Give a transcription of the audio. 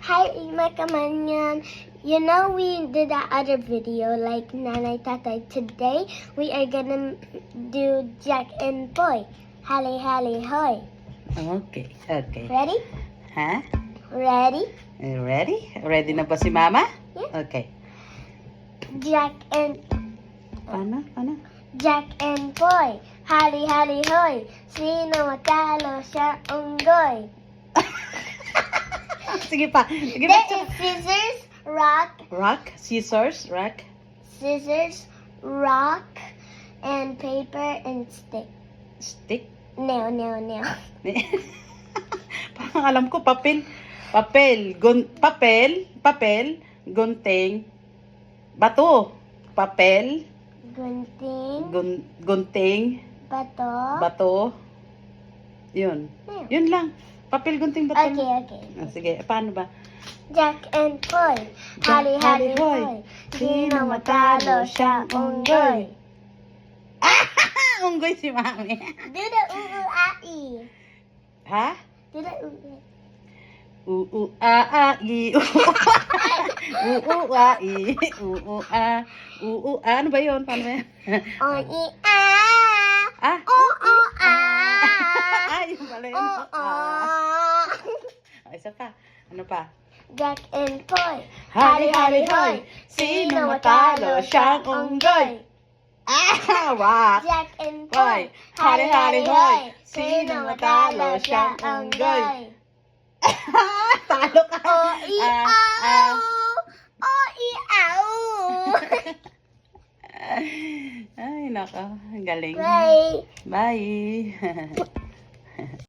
Hi, Ima Kamanyan. You know we did that other video like Nanay Tatay. Today we are gonna do Jack and Boy. Hali hali hoy. Okay. Ready? Ha? Ready? Ready? Ready na ba si Mama? Yeah. Okay. Jack and Paano? Jack and Boy. Hali hali hoy. Sino matalo siya unggoy. Sige pa. Sige There pa. is scissors, rock, Rock, scissors, rock. scissors, rock, and paper and stick. Stick. Nail. Parang alam ko, papel. Papel, gunting, bato. Papel, Gunting, gunting, bato. bato. Yun. Nail. Yun lang. Papel, gunting, bato. Okay. Ah, sige, paano ba? Jack and Boy. Hali hali hoy. Sino matalo siyang unggoy. Unggoy si Mami. Do the uu-ai. Ha? Do the uu. U-u-a-a-i. U-u-a-i. U-u-a. U-u-a. Ano ba yun? Paano ba yun? O-i-a. Ah? O-o-a. Ay, yung pala yun. O-o. Isa pa. Ano pa? Jack and Boy. Hali, hali, hoy. Sino matalo siyang unggoy? Ah, rock. Jack and Boy. Boy. Hali, hali, hoy. Sino matalo siyang unggoy? Talo ka. O-i-au. O-i-au. Ay, nako. Galing. Bye. Bye.